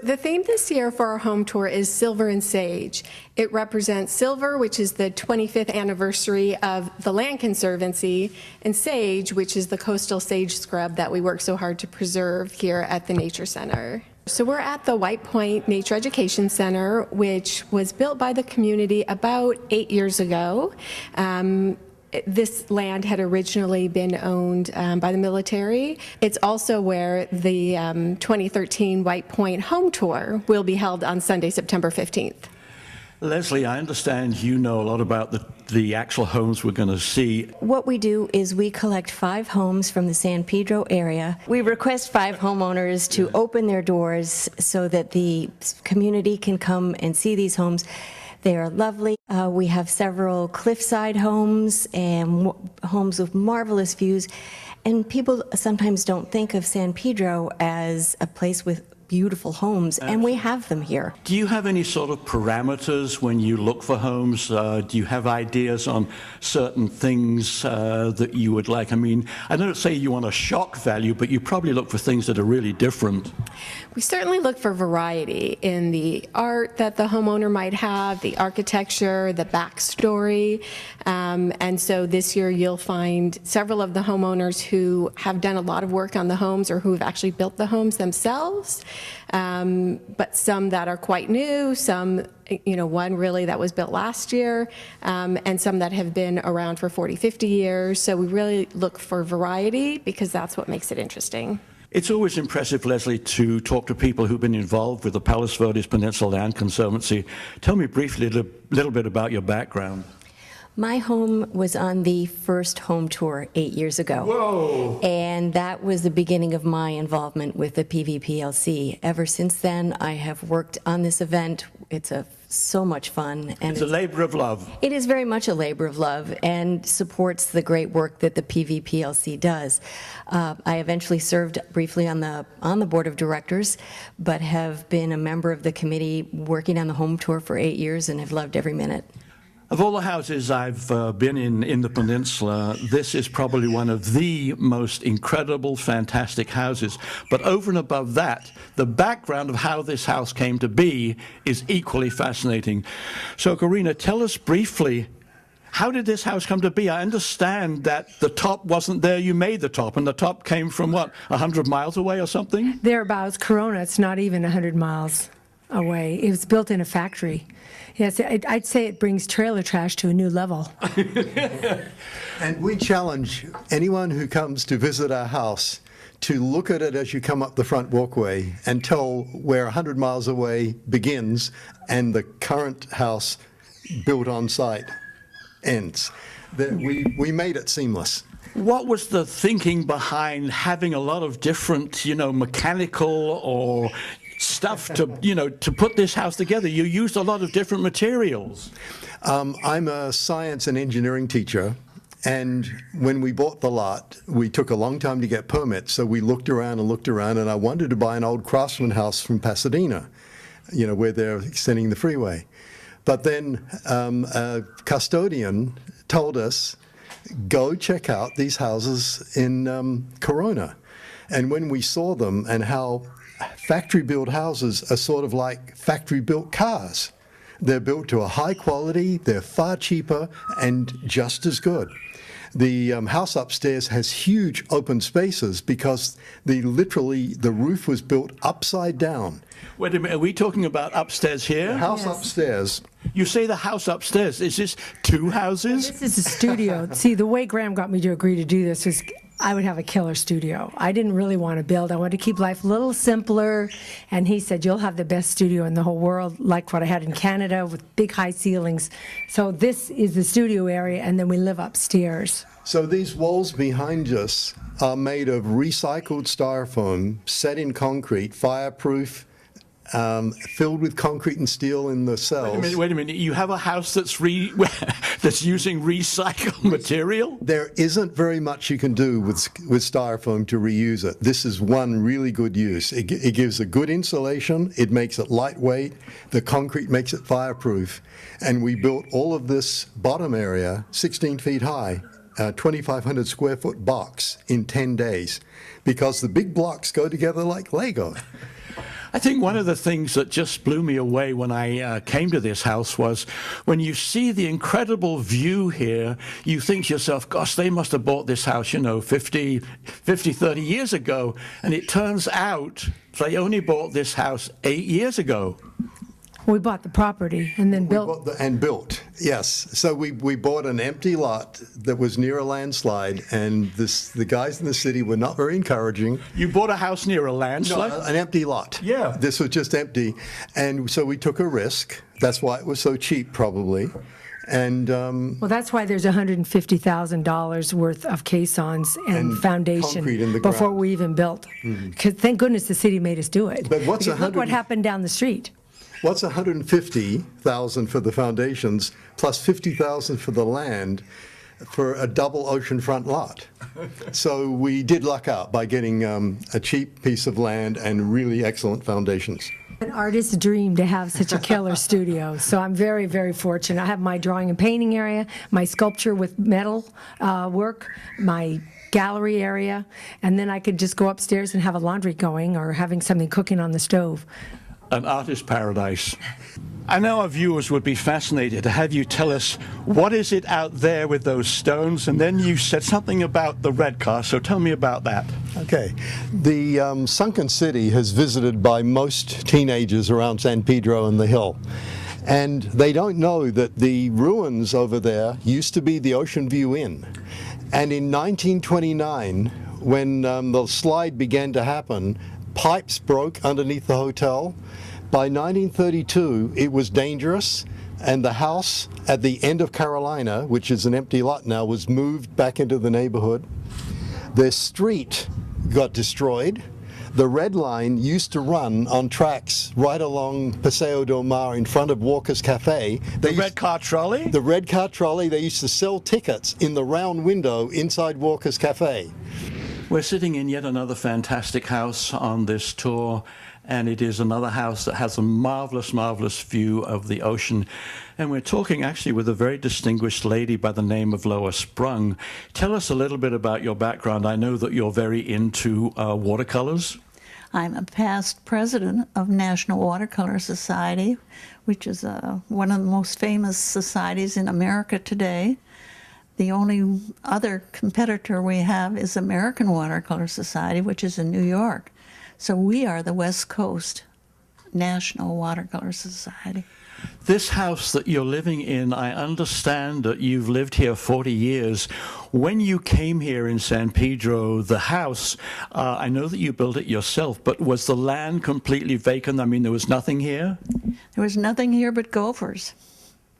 The theme this year for our home tour is Silver and Sage. It represents silver, which is the 25th anniversary of the Land Conservancy, and sage, which is the coastal sage scrub that we work so hard to preserve here at the Nature Center. So we're at the White Point Nature Education Center, which was built by the community about 8 years ago. This land had originally been owned by the military. It's also where the 2013 White Point Home Tour will be held on Sunday, September 15th. Leslie, I understand you know a lot about the actual homes we're going to see. What we do is we collect 5 homes from the San Pedro area. We request 5 homeowners to open their doors so that the community can come and see these homes. They are lovely. We have several cliffside homes and homes with marvelous views. And people sometimes don't think of San Pedro as a place with beautiful homes, and we have them here. Do you have any sort of parameters when you look for homes? Do you have ideas on certain things that you would like? I mean, I don't say you want a shock value, but you probably look for things that are really different. We certainly look for variety in the art that the homeowner might have, the architecture, the backstory. And so this year you'll find several of the homeowners who have done a lot of work on the homes or who have actually built the homes themselves. But some that are quite new, some, one really that was built last year, and some that have been around for 40, 50 years. So we really look for variety because that's what makes it interesting. It's always impressive, Leslie, to talk to people who've been involved with the Palos Verdes Peninsula Land Conservancy. Tell me briefly a little bit about your background. My home was on the first home tour 8 years ago. Whoa! And that was the beginning of my involvement with the PVPLC. Ever since then, I have worked on this event. It's so much fun. And it's a labor of love. It is very much a labor of love and supports the great work that the PVPLC does. I eventually served briefly on the board of directors, but have been a member of the committee working on the home tour for 8 years and have loved every minute. Of all the houses I've been in the peninsula, this is probably one of the most incredible, fantastic houses. But over and above that, the background of how this house came to be is equally fascinating. So, Karina, tell us briefly, how did this house come to be? I understand that the top wasn't there, you made the top, and the top came from, what, 100 miles away or something? Thereabouts. Corona, it's not even 100 miles away. It was built in a factory. Yes, I'd say it brings trailer trash to a new level. And we challenge anyone who comes to visit our house to look at it as you come up the front walkway and tell where 100 miles away begins and the current house built on site ends. We made it seamless. What was the thinking behind having a lot of different, mechanical or stuff to put this house together? You used a lot of different materials. I'm a science and engineering teacher, and when we bought the lot, we took a long time to get permits, so we looked around, and I wanted to buy an old craftsman house from Pasadena, where they're extending the freeway. But then a custodian told us, go check out these houses in Corona. And when we saw them and how factory-built houses are sort of like factory-built cars. They're built to a high quality, they're far cheaper, and just as good. The house upstairs has huge open spaces because the roof was built upside down. Wait a minute, are we talking about upstairs here? The house Yes. upstairs. You say the house upstairs. Is this 2 houses? This is a studio. See, the way Graham got me to agree to do this was I would have a killer studio. I didn't really want to build. I wanted to keep life a little simpler. And he said, you'll have the best studio in the whole world, like what I had in Canada with big high ceilings. So this is the studio area, and then we live upstairs. So these walls behind us are made of recycled styrofoam, set in concrete, fireproof, filled with concrete and steel in the cells. Wait a minute. You have a house that's that's using recycled material? There isn't very much you can do with styrofoam to reuse it. This is one really good use. It gives a good insulation. It makes it lightweight. The concrete makes it fireproof. And we built all of this bottom area 16 feet high, 2,500 square foot box in 10 days, because the big blocks go together like Lego. I think one of the things that just blew me away when I came to this house was when you see the incredible view here, you think to yourself, gosh, they must have bought this house, 50, 30 years ago. And it turns out they only bought this house 8 years ago. We bought the property and then built. Built, yes. So we bought an empty lot that was near a landslide, and the guys in the city were not very encouraging. You bought a house near a landslide? No, an empty lot. Yeah. This was just empty. And so we took a risk. That's why it was so cheap, probably. And Well, that's why there's $150,000 worth of caissons and foundation concrete in the before ground. we even built. Because thank goodness the city made us do it. But what's Because look what happened down the street. What's $150,000 for the foundations plus $50,000 for the land for a double oceanfront lot? So we did luck out by getting a cheap piece of land and really excellent foundations. An artist's dream to have such a killer studio. So I'm very, very fortunate. I have my drawing and painting area, my sculpture with metal work, my gallery area, and then I could just go upstairs and have a laundry going or having something cooking on the stove. An artist's paradise. I know our viewers would be fascinated to have you tell us what is it out there with those stones, and then you said something about the red car, so tell me about that. Okay. The sunken city is visited by most teenagers around San Pedro and the Hill. And they don't know that the ruins over there used to be the Ocean View Inn. And in 1929, when the slide began to happen, pipes broke underneath the hotel. By 1932, it was dangerous, and the house at the end of Carolina, which is an empty lot now, was moved back into the neighborhood. The street got destroyed. The Red Line used to run on tracks right along Paseo del Mar in front of Walker's Cafe. The red car trolley? The red car trolley. They used to sell tickets in the round window inside Walker's Cafe. We're sitting in yet another fantastic house on this tour, and it is another house that has a marvelous, marvelous view of the ocean. And we're talking actually with a very distinguished lady by the name of Lois Sprung. Tell us a little bit about your background. I know that you're very into watercolors. I'm a past president of National Watercolor Society, which is one of the most famous societies in America today. The only other competitor we have is American Watercolor Society, which is in New York. So we are the West Coast National Watercolor Society. This house that you're living in, I understand that you've lived here 40 years. When you came here in San Pedro, the house, I know that you built it yourself, but was the land completely vacant? I mean, there was nothing here? There was nothing here but gophers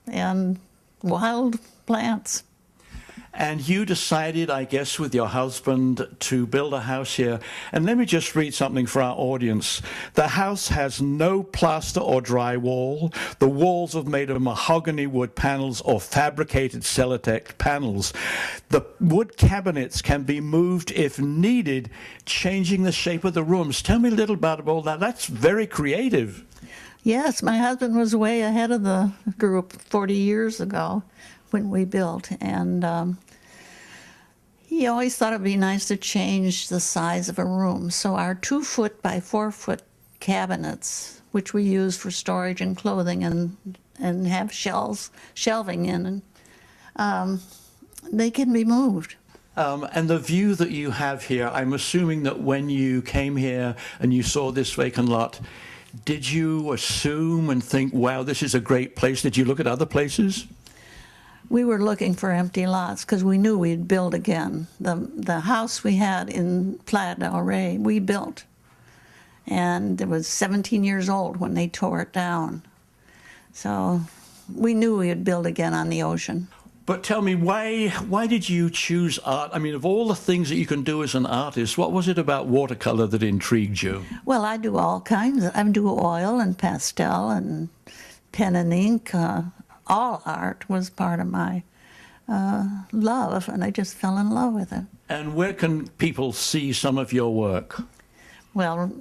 and wild plants. And you decided, I guess, with your husband to build a house here. And let me just read something for our audience. The house has no plaster or drywall. The walls are made of mahogany wood panels or fabricated Celotex panels. The wood cabinets can be moved if needed, changing the shape of the rooms. Tell me a little about all that. That's very creative. Yes, my husband was way ahead of the group 40 years ago when we built, and he always thought it'd be nice to change the size of a room. So our 2-foot by 4-foot cabinets, which we use for storage and clothing and have shelving in, they can be moved. And the view that you have here, I'm assuming that when you came here and you saw this vacant lot, did you assume and think, wow, this is a great place? Did you look at other places? We were looking for empty lots because we knew we'd build again. The house we had in Playa del Rey, we built. And it was 17 years old when they tore it down. So we knew we'd build again on the ocean. But tell me, why did you choose art? I mean, of all the things that you can do as an artist, what was it about watercolor that intrigued you? Well, I do all kinds. I do oil and pastel and pen and ink. All art was part of my love, and I just fell in love with it. And where can people see some of your work? Well,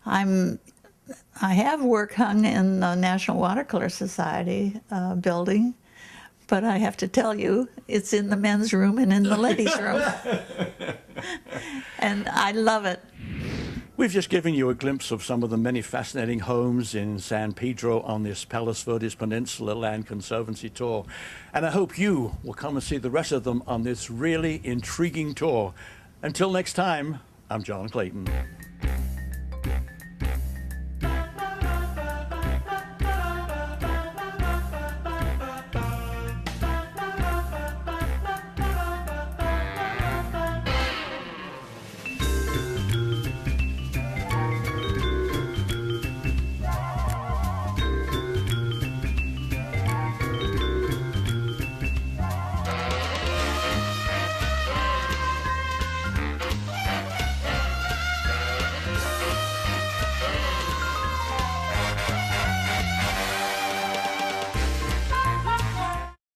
I have work hung in the National Watercolor Society building, but I have to tell you, it's in the men's room and in the ladies' room. And I love it. We've just given you a glimpse of some of the many fascinating homes in San Pedro on this Palos Verdes Peninsula Land Conservancy tour. And I hope you will come and see the rest of them on this really intriguing tour. Until next time, I'm John Clayton.